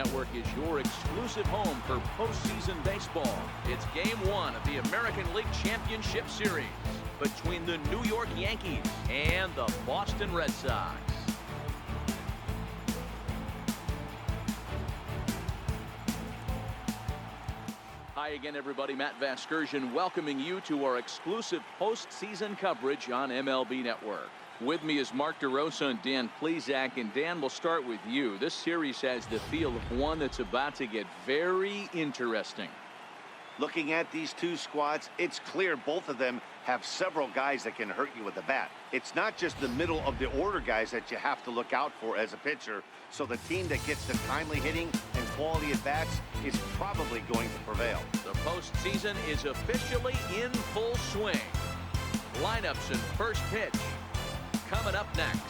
Network is your exclusive home for postseason baseball. It's Game 1 of the American League Championship Series between the New York Yankees and the Boston Red Sox. Hi again, everybody. Matt Vasgersian welcoming you to our exclusive postseason coverage on MLB Network. With me is Mark DeRosa and Dan Plesac. And Dan, we'll start with you. This series has the feel of one that's about to get very interesting. Looking at these two squads, it's clear both of them have several guys that can hurt you with the bat. It's not just the middle of the order guys that you have to look out for as a pitcher. So the team that gets the timely hitting and quality at bats is probably going to prevail. The postseason is officially in full swing. Lineups and first pitch coming up next.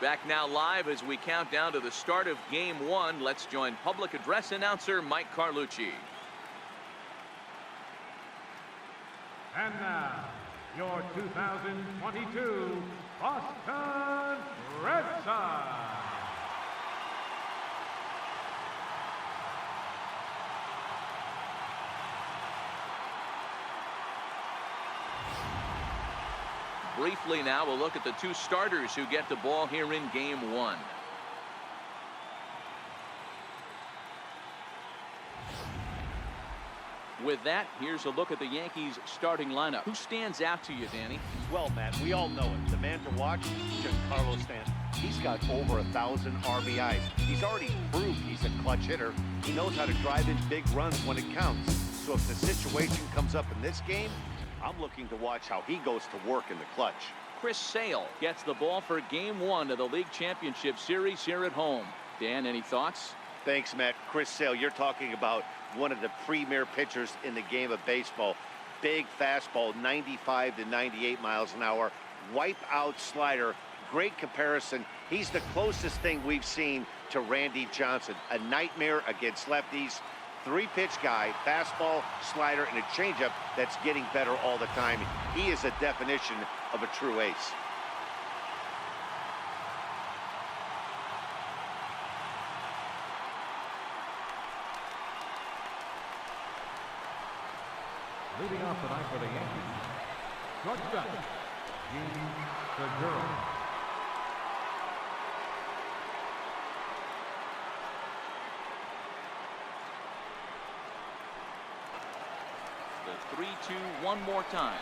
Back now live as we count down to the start of Game 1. Let's join public address announcer Mike Carlucci. And now, your 2022 Boston Red Sox. Briefly now, we'll look at the two starters who get the ball here in Game 1. With that, here's a look at the Yankees starting lineup. Who stands out to you, Danny? Well, Matt, we all know it. The man to watch, Giancarlo Stanton. He's got over 1,000 RBIs. He's already proved he's a clutch hitter. He knows how to drive in big runs when it counts. So if the situation comes up in this game, I'm looking to watch how he goes to work in the clutch. Chris Sale gets the ball for Game 1 of the League Championship Series here at home. Dan, any thoughts? Thanks, Matt. Chris Sale, you're talking about one of the premier pitchers in the game of baseball. Big fastball, 95 to 98 miles an hour. Wipe out slider. Great comparison. He's the closest thing we've seen to Randy Johnson. A nightmare against lefties. Three-pitch guy, fastball, slider, and a changeup that's getting better all the time. He is a definition of a true ace. Leading off tonight for the Yankees, shortstop, Segura. The 3-2 one more time.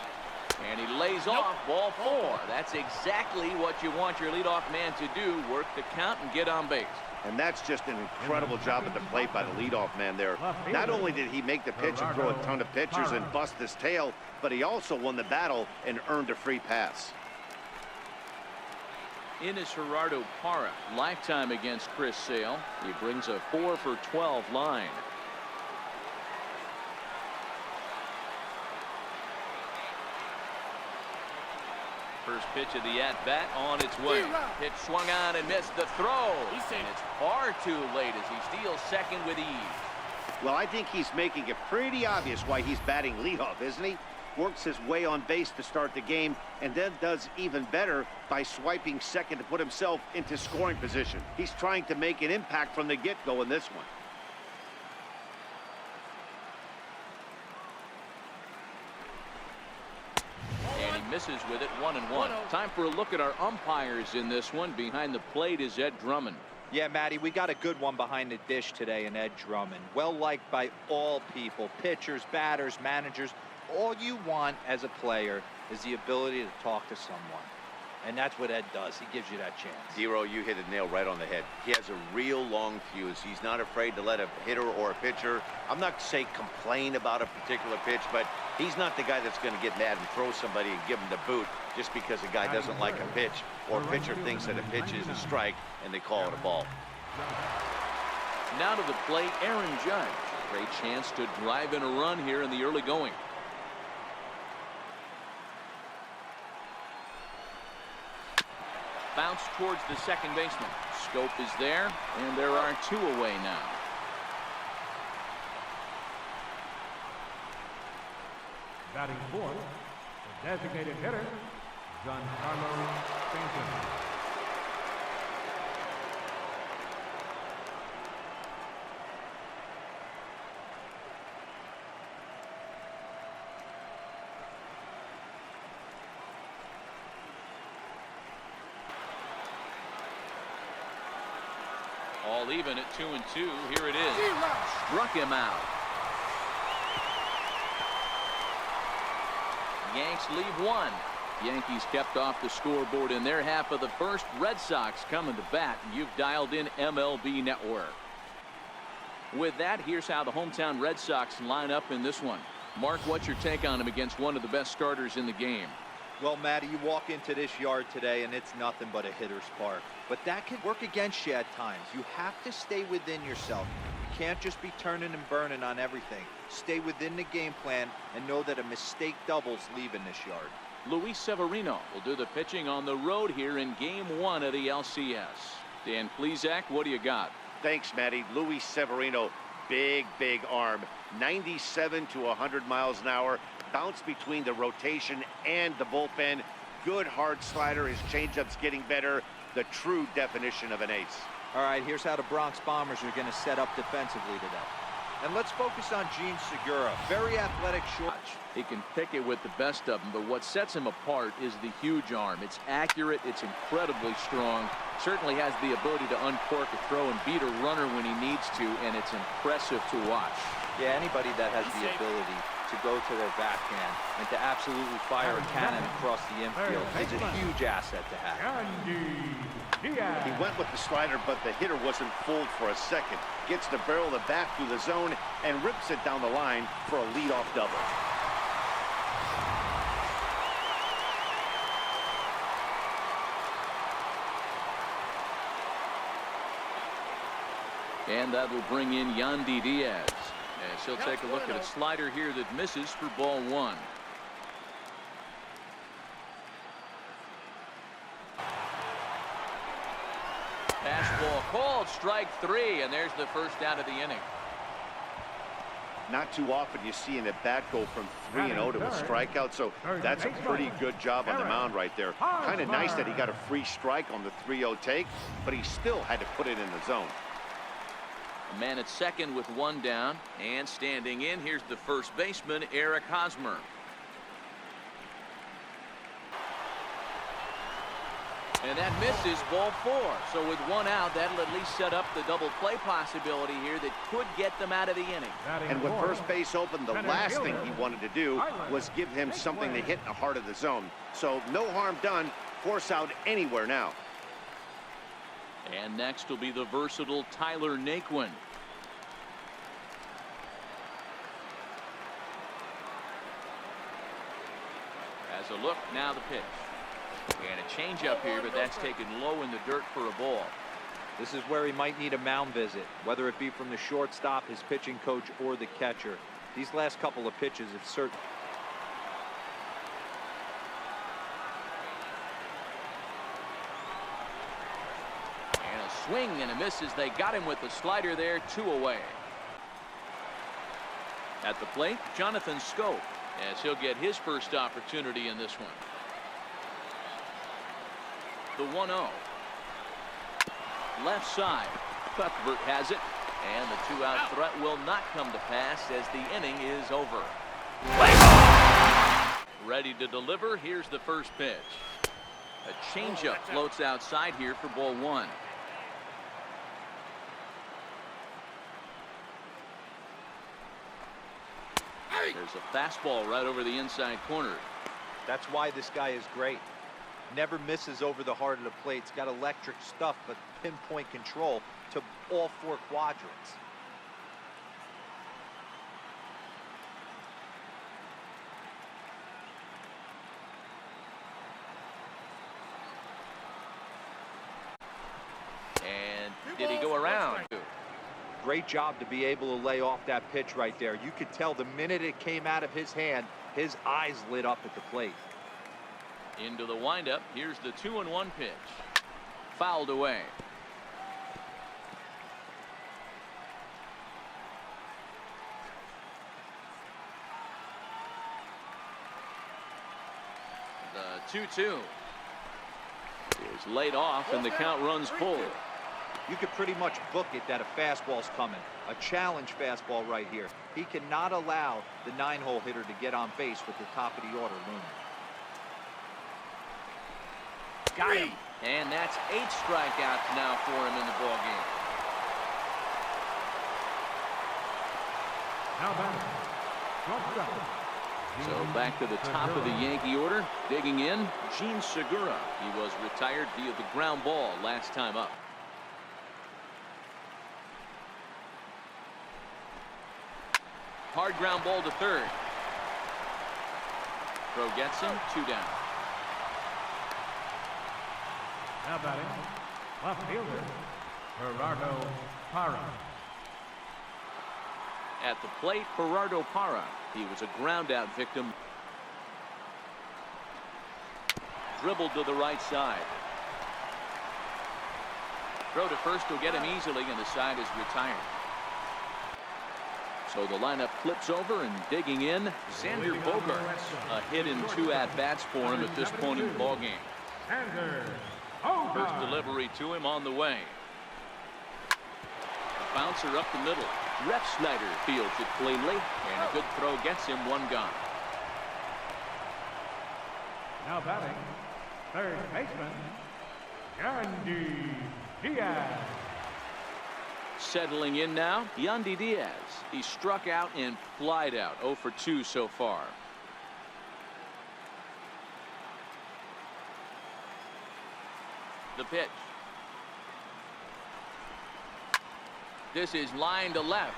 And he lays off ball 4. That's exactly what you want your leadoff man to do. Work the count and get on base. And that's just an incredible job at the plate by the leadoff man there. Not only did he make the pitch and throw a ton of pitchers and bust his tail, but he also won the battle and earned a free pass. In is Gerardo Parra. Lifetime against Chris Sale. He brings a 4 for 12 line. First pitch of the at-bat on its way. Pitch swung on and missed the throw. And it's far too late as he steals second with ease. Well, I think he's making it pretty obvious why he's batting leadoff, isn't he? Works his way on base to start the game and then does even better by swiping second to put himself into scoring position. He's trying to make an impact from the get-go in this one. Misses with it, 1-1. Time for a look at our umpires in this one. Behind the plate is Ed Drummond. Yeah, Matty, we got a good one behind the dish today in Ed Drummond. Well liked by all people, pitchers, batters, managers. All you want as a player is the ability to talk to someone. And that's what Ed does. He gives you that chance. Zero, you hit a nail right on the head. He has a real long fuse. He's not afraid to let a hitter or a pitcher, I'm not say complain about a particular pitch, but he's not the guy that's going to get mad and throw somebody and give him the boot just because a guy doesn't like a pitch or a pitcher thinks that a pitch is a strike and they call it a ball. Now to the plate, Aaron Judge. Great chance to drive in a run here in the early going. Bounce towards the second baseman. Scope is there, and there are 2 away now. Batting fourth, the designated hitter, Giancarlo Stanton. All even at 2-2. Here it is. Struck him out. Yanks leave 1. Yankees kept off the scoreboard in their half of the first. Red Sox coming to bat. You've dialed in MLB Network. With that, here's how the hometown Red Sox line up in this one. Mark, what's your take on him against one of the best starters in the game? Well, Matty, you walk into this yard today and it's nothing but a hitter's park. But that can work against you at times. You have to stay within yourself. You can't just be turning and burning on everything. Stay within the game plan and know that a mistake doubles leaving this yard. Luis Severino will do the pitching on the road here in Game 1 of the LCS. Dan Plesac, what do you got? Thanks, Matty. Luis Severino, big arm. 97 to 100 miles an hour. Bounce between the rotation and the bullpen. Good hard slider. His changeup's getting better. The true definition of an ace. All right, here's how the Bronx Bombers are going to set up defensively today. And let's focus on Gene Segura. Very athletic short. He can pick it with the best of them, but what sets him apart is the huge arm. It's accurate. It's incredibly strong. Certainly has the ability to uncork a throw and beat a runner when he needs to, and it's impressive to watch. Yeah, anybody that has the ability to go to their backhand and to absolutely fire a cannon across the infield is a huge asset to have. He went with the slider, but the hitter wasn't fooled for a second. Gets the barrel of the bat through the zone and rips it down the line for a leadoff double. And that will bring in Yandy Diaz. As he'll take a look at a slider here that misses for ball 1. Fastball called, strike 3, and there's the first out of the inning. Not too often you see an at-bat go from 3-0 to a strikeout, so that's a pretty good job on the mound right there. Kind of nice that he got a free strike on the 3-0 take, but he still had to put it in the zone. A man at second with 1 down, and standing in, here's the first baseman, Eric Hosmer. And that misses, ball 4. So with 1 out, that'll at least set up the double play possibility here that could get them out of the inning. And with first base open, the last thing he wanted to do was give him something to hit in the heart of the zone. So no harm done. Force out anywhere now. And next will be the versatile Tyler Naquin. As a look, now the pitch. And a changeup here, but that's taken low in the dirt for a ball. This is where he might need a mound visit, whether it be from the shortstop, his pitching coach, or the catcher. These last couple of pitches have certainly. And a swing and a miss as they got him with the slider there, 2 away. At the plate, Jonathan Scope, as he'll get his first opportunity in this one. The 1-0. Left side. Cuthbert has it. And the 2-out threat will not come to pass as the inning is over. Ready to deliver. Here's the first pitch. A changeup floats outside here for ball 1. There's a fastball right over the inside corner. That's why this guy is great. Never misses over the heart of the plate. He's got electric stuff, but pinpoint control to all 4 quadrants. And did he go around? Great job to be able to lay off that pitch right there. You could tell the minute it came out of his hand, his eyes lit up at the plate. Into the windup. Here's the 2-1 pitch. Fouled away. The 2-2 is laid off, and the count runs full. You could pretty much book it that a fastball's coming. A challenge fastball right here. He cannot allow the 9-hole hitter to get on base with the top of the order looming. Got him. And that's 8 strikeouts now for him in the ball game. Now back. Shortstop. So back to the top of the Yankee order. Digging in, Gene Segura. He was retired via the ground ball last time up. Hard ground ball to third. Throw gets him, 2 down. Now batting. Left fielder. Gerardo Parra. At the plate, Gerardo Parra. He was a ground out victim. Dribbled to the right side. Throw to first will get him easily, and the side is retired. So the lineup flips over, and digging in, Xander Bogaerts. A hit in 2 at-bats for him at this point in the ballgame. First delivery to him on the way. A bouncer up the middle. Ref Snyder fields it cleanly, and a good throw gets him 1 gone. Now batting. Third baseman. Yandy Diaz. Settling in now, Yandy Diaz. He struck out and flied out. 0 for 2 so far. The pitch. This is line to left.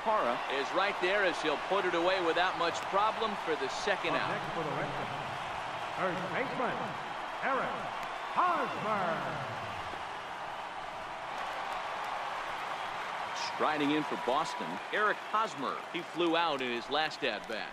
Parra is right there as he'll put it away without much problem for the second out. Next for the Red Sox. Third baseman. Eric Hosmer. Striding in for Boston, Eric Hosmer. He flew out in his last at-bat.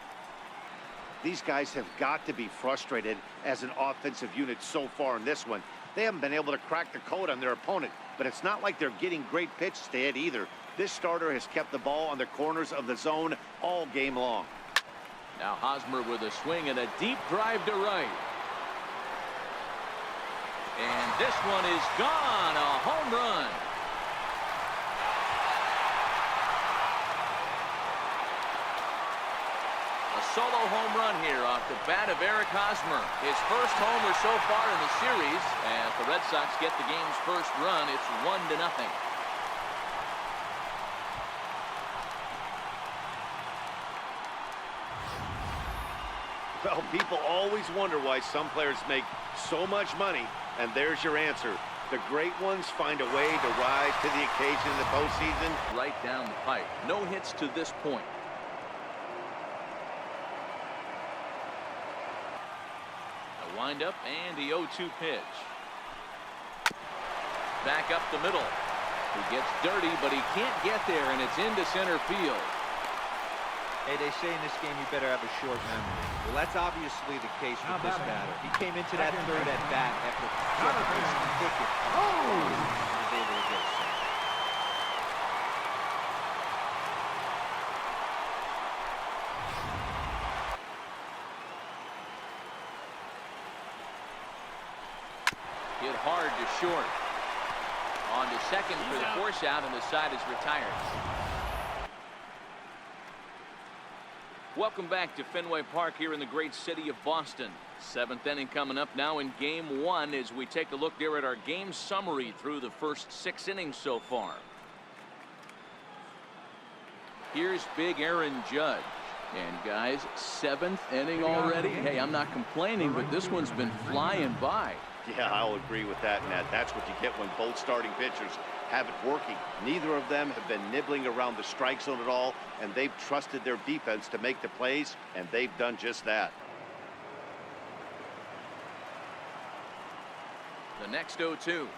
These guys have got to be frustrated as an offensive unit so far in this one. They haven't been able to crack the code on their opponent, but it's not like they're getting great pitches to hit either. This starter has kept the ball on the corners of the zone all game long. Now Hosmer with a swing and a deep drive to right. And this one is gone. A home run. Solo home run here off the bat of Eric Hosmer. His first homer so far in the series. As the Red Sox get the game's first run, it's 1-0. Well, people always wonder why some players make so much money, and there's your answer. The great ones find a way to rise to the occasion in the postseason. Right down the pipe. No hits to this point. Wind up and the 0-2 pitch. Back up the middle. He gets dirty, but he can't get there, and it's into center field. Hey, they say in this game you better have a short memory. Well, that's obviously the case with this batter. He came into that third at bat after wicket. He was able to get it. Hit hard to short. On to second for the force out, and the side is retired. Welcome back to Fenway Park here in the great city of Boston. 7th inning coming up now in Game 1 as we take a look there at our game summary through the first 6 innings so far. Here's big Aaron Judge. And guys, 7th inning already. Hey, I'm not complaining, but this one's been flying by. Yeah, I'll agree with that, Nat. That's what you get when both starting pitchers have it working. Neither of them have been nibbling around the strike zone at all, and they've trusted their defense to make the plays, and they've done just that. The next 0-2.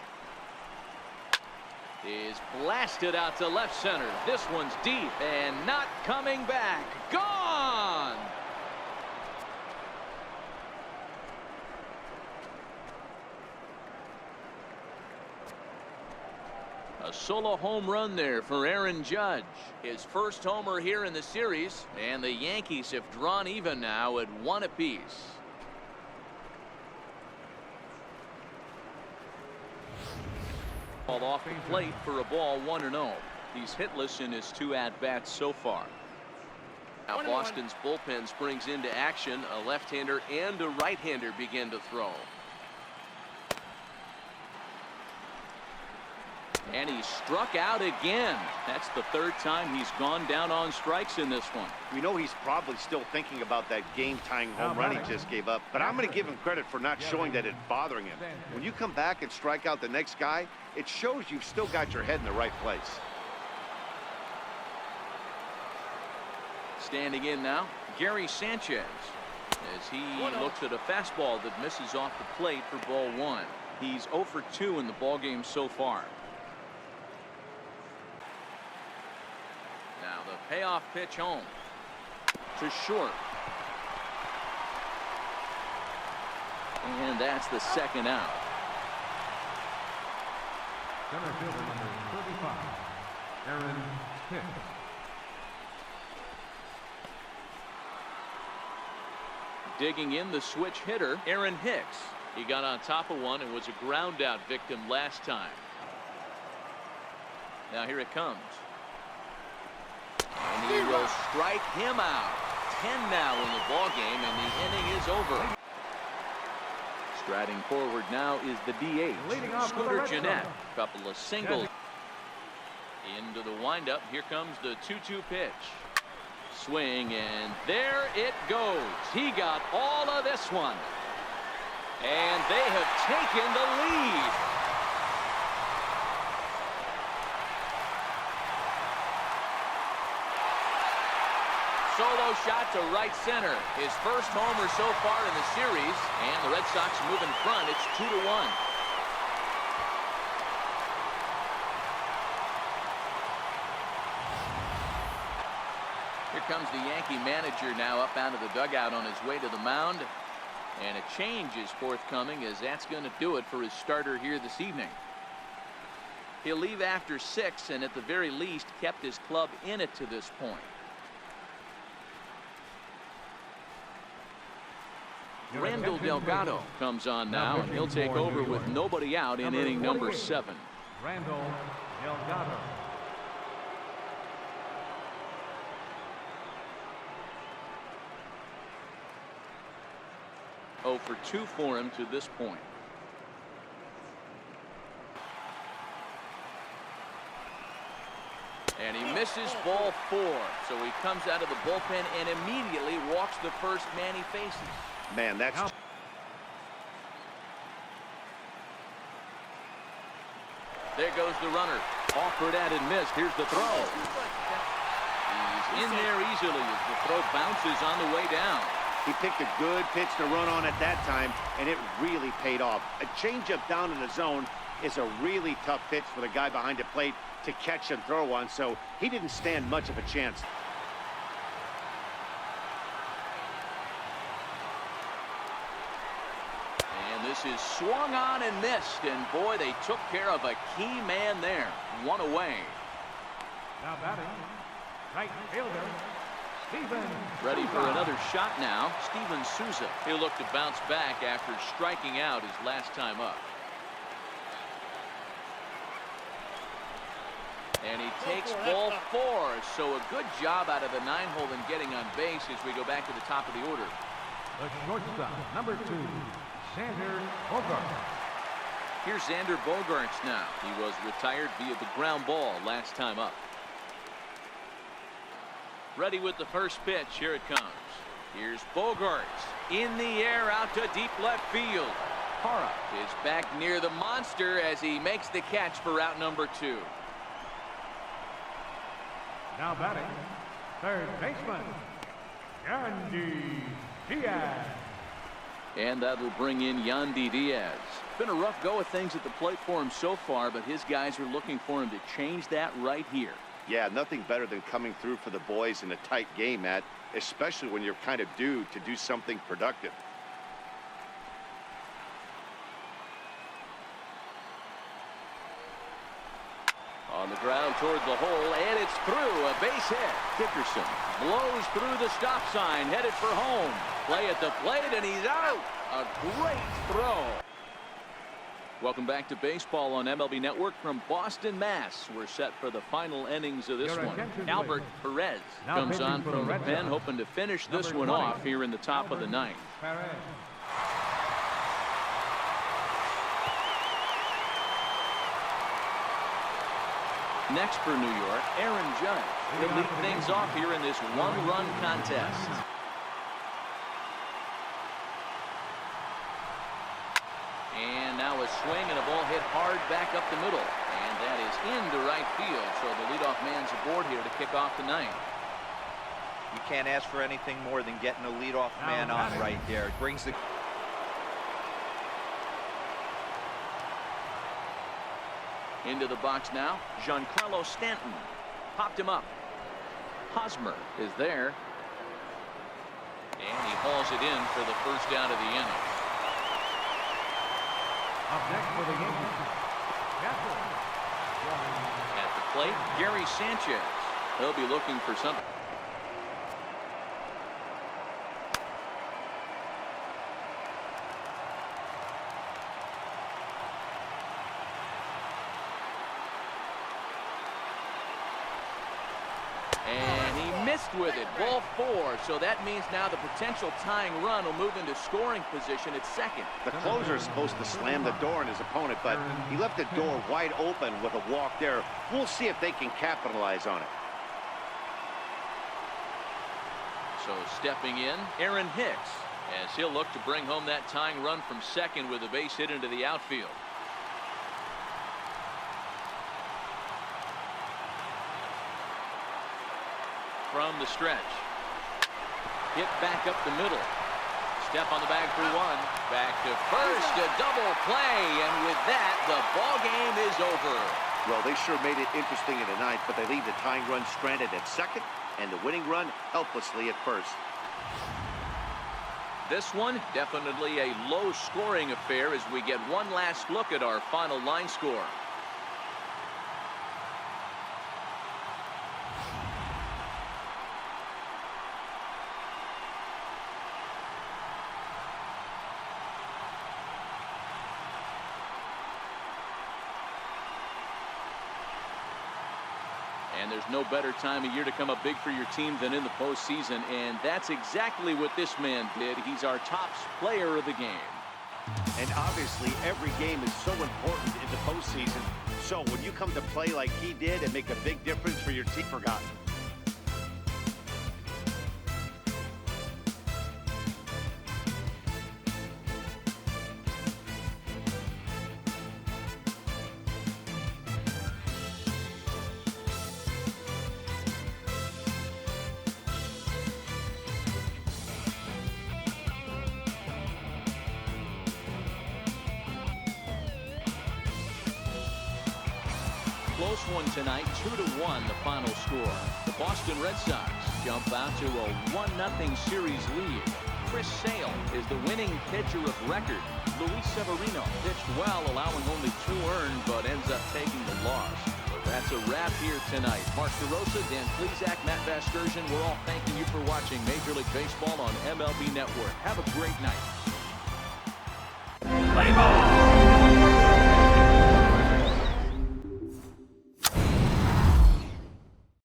is blasted out to left center. This one's deep and not coming back. Gone! A solo home run there for Aaron Judge. His first homer here in the series, and the Yankees have drawn even now at 1 apiece. Ball off the plate for a ball 1-0. He's hitless in his 2 at-bats so far. Now Boston's bullpen springs into action. A left-hander and a right-hander begin to throw. And he struck out again. That's the 3rd time he's gone down on strikes in this one. We know he's probably still thinking about that game-tying home run he just gave up, but I'm going to give him credit for not showing that it's bothering him. When you come back and strike out the next guy, it shows you've still got your head in the right place. Standing in now, Gary Sanchez, as he looks at a fastball that misses off the plate for ball 1. He's 0 for 2 in the ballgame so far. Now the payoff pitch home to short. And that's the 2nd out. Center fielder number 35, Aaron Hicks. Digging in the switch hitter, Aaron Hicks. He got on top of one and was a ground out victim last time. Now here it comes. And he will strike him out. 10 now in the ballgame, and the inning is over. Striding forward now is the DH, Scooter Gennett. Couple of singles. Into the windup. Here comes the 2-2 pitch. Swing, and there it goes. He got all of this one. And they have taken the lead. Solo shot to right center. His first homer so far in the series, and the Red Sox move in front. It's 2-1. Here comes the Yankee manager now up out of the dugout on his way to the mound. And a change is forthcoming, as that's going to do it for his starter here this evening. He'll leave after 6, and at the very least kept his club in it to this point. Randall Delgado comes on now, and he'll take over with nobody out in inning number 7. Randall Delgado. Oh for 2 for him to this point. And he misses ball 4. So he comes out of the bullpen and immediately walks the first man he faces. Man, that's... There goes the runner. Offered at and missed. Here's the throw. He's in there easily as the throw bounces on the way down. He picked a good pitch to run on at that time, and it really paid off. A changeup down in the zone is a really tough pitch for the guy behind the plate to catch and throw on, so he didn't stand much of a chance. And this is swung on and missed, and boy, they took care of a key man there. 1 away. Now batting, right fielder, Steven. Ready for another shot now, Steven Souza. He'll look to bounce back after striking out his last time up. And he takes ball 4, so a good job out of the 9-hole in getting on base as we go back to the top of the order. The shortstop, number 2, Xander Bogaerts. Here's Xander Bogaerts now. He was retired via the ground ball last time up. Ready with the first pitch. Here it comes. Here's Bogaerts in the air out to deep left field. Hara is back near the monster as he makes the catch for route number 2. Now batting, third baseman, Yandy Diaz. And that'll bring in Yandy Diaz. been a rough go of things at the plate for him so far, but his guys are looking for him to change that right here. Yeah, nothing better than coming through for the boys in a tight game, Matt, especially when you're kind of due to do something productive. On the ground toward the hole, and it's through. A base hit. Dickerson blows through the stop sign, headed for home. Play at the plate, and he's out. A great throw. Welcome back to baseball on MLB Network from Boston, Mass. We're set for the final innings of this one. Albert Perez comes on from the pen, hoping to finish this one off here in the top of the ninth. Next for New York, Aaron Judge will lead things off here in this one-run contest. And now a swing and a ball hit hard back up the middle. And that is into right field. So the leadoff man's aboard here to kick off the ninth. You can't ask for anything more than getting a leadoff man on right there. It brings the... Into the box now, Giancarlo Stanton. Popped him up. Hosmer is there. And he hauls it in for the first out of the inning. Up next for the Yankees, At the plate, Gary Sanchez. He'll be looking for something. And he missed with it. Ball 4. So that means now the potential tying run will move into scoring position at second. The closer is supposed to slam the door on his opponent, but he left the door wide open with a walk there. We'll see if they can capitalize on it. So stepping in, Aaron Hicks, as he'll look to bring home that tying run from second with a base hit into the outfield. From the stretch. Hit back up the middle. Step on the bag for one. Back to first, a double play, and with that, the ball game is over. Well, they sure made it interesting in the ninth, but they leave the tying run stranded at second and the winning run helplessly at first. This one, definitely a low-scoring affair as we get one last look at our final line score. And there's no better time of year to come up big for your team than in the postseason, and that's exactly what this man did. He's our top player of the game. And obviously, every game is so important in the postseason. So when you come to play like he did and make a big difference for your team, forgotten. Close one tonight, 2-1 the final score. The Boston Red Sox jump out to a 1-0 series lead. Chris Sale is the winning pitcher of record. Luis Severino pitched well, allowing only 2 earned, but ends up taking the loss. That's a wrap here tonight. Mark DeRosa, Dan Plesac, Matt Vasgersian, we're all thanking you for watching Major League Baseball on MLB Network. Have a great night. Play ball!